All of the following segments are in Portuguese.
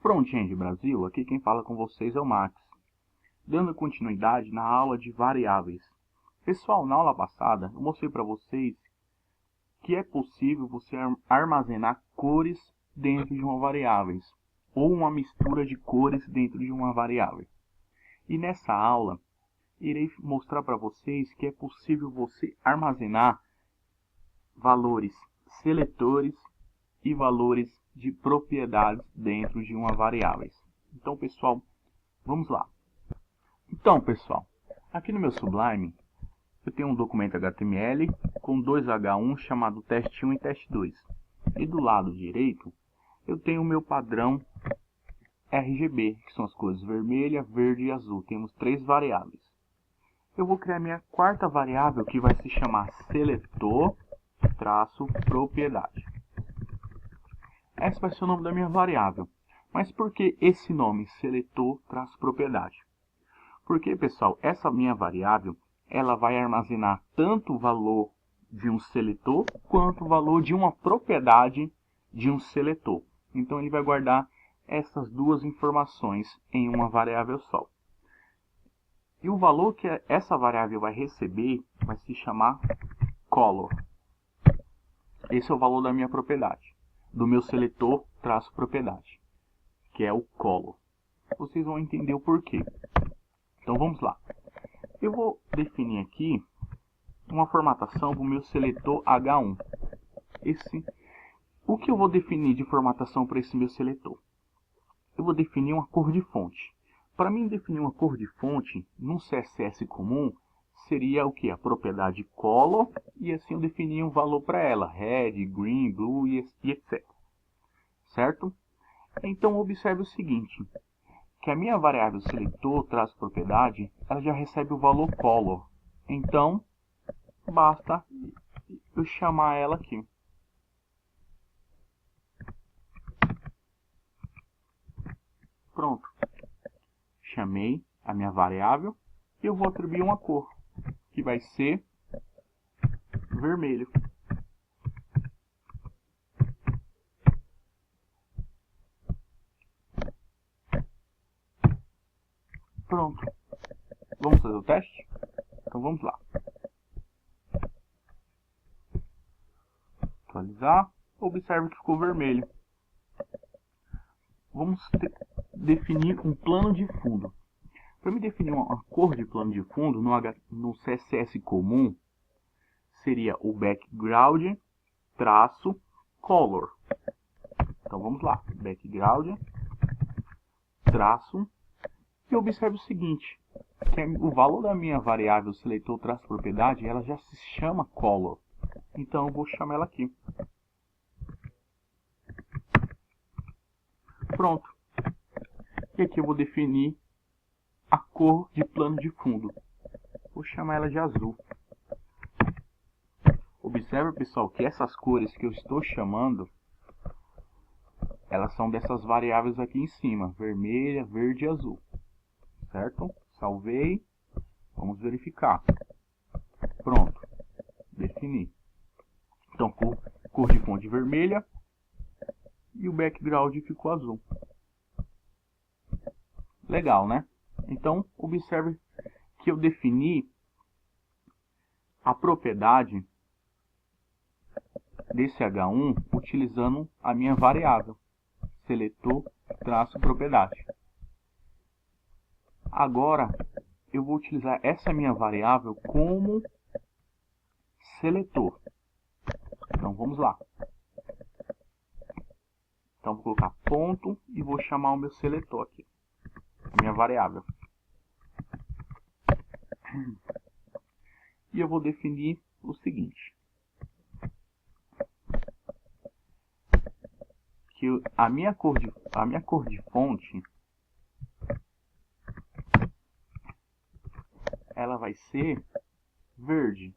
Front-end Brasil, aqui quem fala com vocês é o Max, dando continuidade na aula de variáveis. Pessoal, na aula passada eu mostrei para vocês que é possível você armazenar cores dentro de uma variável, ou uma mistura de cores dentro de uma variável. E nessa aula, irei mostrar para vocês que é possível você armazenar valores seletores e valores de propriedades dentro de uma variável. Então, pessoal, vamos lá. Então, pessoal, aqui no meu Sublime, eu tenho um documento HTML com dois H1 chamado teste1 e teste2. E do lado direito, eu tenho o meu padrão RGB, que são as cores vermelha, verde e azul. Temos três variáveis. Eu vou criar minha quarta variável, que vai se chamar seletor-propriedade. Esse vai ser o nome da minha variável. Mas por que esse nome, seletor-propriedade? Porque, pessoal, essa minha variável, ela vai armazenar tanto o valor de um seletor, quanto o valor de uma propriedade de um seletor. Então, ele vai guardar essas duas informações em uma variável só. E o valor que essa variável vai receber vai se chamar color. Esse é o valor da minha propriedade, do meu seletor-propriedade, que é o color. Vocês vão entender o porquê. Então vamos lá. Eu vou definir aqui uma formatação para o meu seletor H1. O que eu vou definir de formatação para esse meu seletor? Eu vou definir uma cor de fonte. Para mim definir uma cor de fonte, num CSS comum, seria o que? A propriedade color, e assim eu definia um valor para ela, red, green, blue e etc. Certo? Então observe o seguinte, que a minha variável seletor-propriedade, ela já recebe o valor color. Então, basta eu chamar ela aqui. Pronto. Chamei a minha variável e eu vou atribuir uma cor, que vai ser vermelho. Pronto. Vamos fazer o teste? Então vamos lá. Atualizar. Observe que ficou vermelho. Vamos definir um plano de fundo. Para me definir uma cor de plano de fundo no CSS comum, seria o background traço color. Então vamos lá. Background traço. E observe o seguinte, que o valor da minha variável seletor-propriedade, ela já se chama color. Então eu vou chamar ela aqui. Pronto. E aqui eu vou definir a cor de plano de fundo. Vou chamar ela de azul. Observe, pessoal, que essas cores que eu estou chamando, elas são dessas variáveis aqui em cima, vermelha, verde e azul. Certo? Salvei. Vamos verificar. Pronto. Defini. Então, cor de fonte vermelha e o background ficou azul. Legal, né? Então, observe que eu defini a propriedade desse H1 utilizando a minha variável seletor-propriedade. Agora, eu vou utilizar essa minha variável como seletor. Então, vamos lá. Então, vou colocar ponto e vou chamar o meu seletor aqui, a minha variável. E eu vou definir o seguinte, que a minha cor de fonte, ela vai ser verde.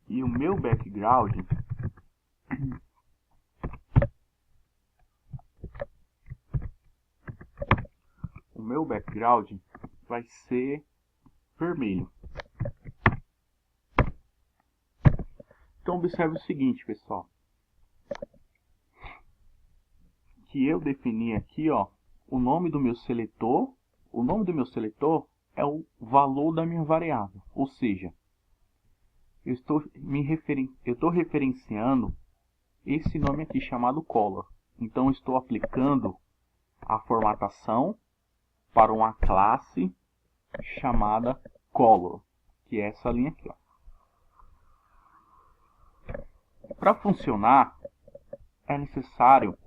E o meu background vai ser vermelho. Então observe o seguinte, pessoal, que eu defini aqui, ó, o nome do meu seletor é o valor da minha variável, ou seja, eu estou referenciando esse nome aqui chamado color. Então estou aplicando a formatação para uma classe chamada color, que é essa linha aqui, ó. Para funcionar, é necessário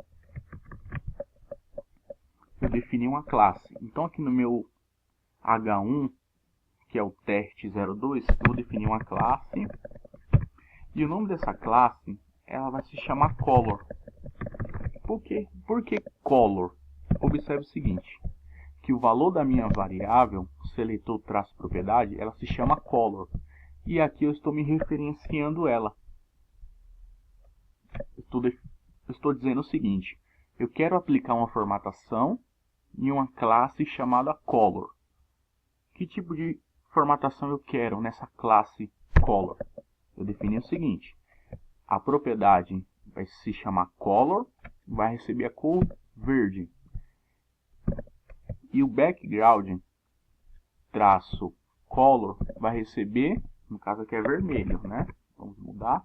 eu definir uma classe. Então aqui no meu H1, que é o teste 02, eu vou definir uma classe. E o nome dessa classe, ela vai se chamar color. Por quê? Por que color? Observe o seguinte, que o valor da minha variável, seletor traço propriedade, ela se chama color. E aqui eu estou me referenciando ela. Estou dizendo o seguinte, eu quero aplicar uma formatação em uma classe chamada color. Que tipo de formatação eu quero nessa classe color? Eu defini o seguinte, a propriedade vai se chamar color, vai receber a cor verde. E o background traço color vai receber, no caso aqui é vermelho, né? Vamos mudar.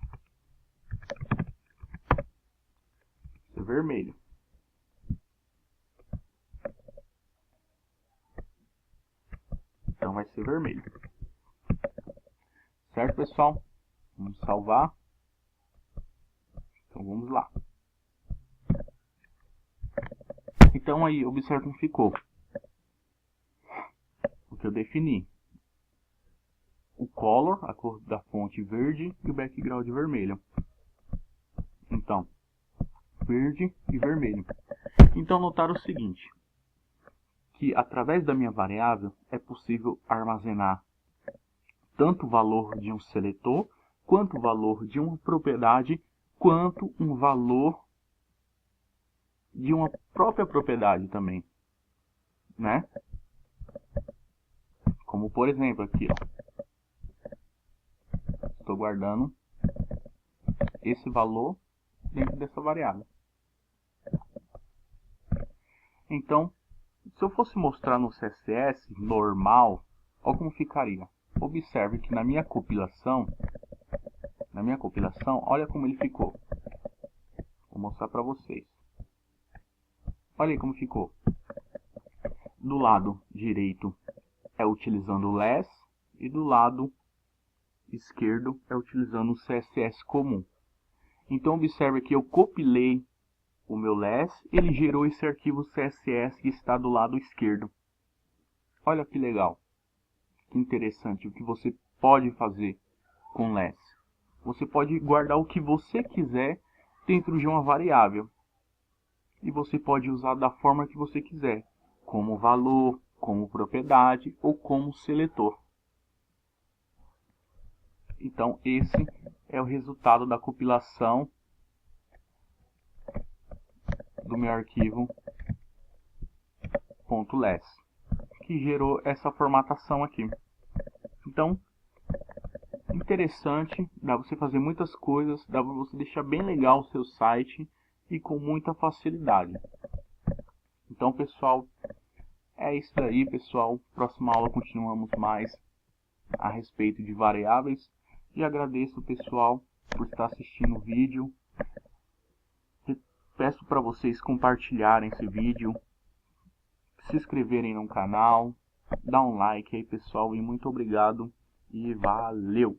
É vermelho. Então vai ser vermelho. Certo, pessoal? Vamos salvar. Então vamos lá. Então aí, observe como ficou. O que eu defini. O color, a cor da fonte verde, e o background vermelho. Então, verde e vermelho. Então notar o seguinte, que através da minha variável é possível armazenar tanto o valor de um seletor, quanto o valor de uma propriedade, quanto um valor de uma própria propriedade também, né? Como por exemplo aqui, ó, estou guardando esse valor dentro dessa variável. Então, se eu fosse mostrar no CSS normal, olha como ficaria. Observe que na minha compilação, olha como ele ficou. Vou mostrar para vocês. Olha aí como ficou. Do lado direito é utilizando o less e do lado esquerdo é utilizando o CSS comum. Então observe que eu compilei o meu less, ele gerou esse arquivo CSS que está do lado esquerdo. Olha que legal, que interessante o que você pode fazer com less. Você pode guardar o que você quiser dentro de uma variável. E você pode usar da forma que você quiser, como valor, como propriedade ou como seletor. Então esse é o resultado da compilação do meu arquivo .less, que gerou essa formatação aqui. Então, interessante, dá pra você fazer muitas coisas, dá pra você deixar bem legal o seu site e com muita facilidade. Então, pessoal, é isso daí, pessoal. Próxima aula continuamos mais a respeito de variáveis. E agradeço, pessoal, por estar assistindo o vídeo. Peço para vocês compartilharem esse vídeo, se inscreverem no canal, dar um like aí, pessoal, e muito obrigado e valeu!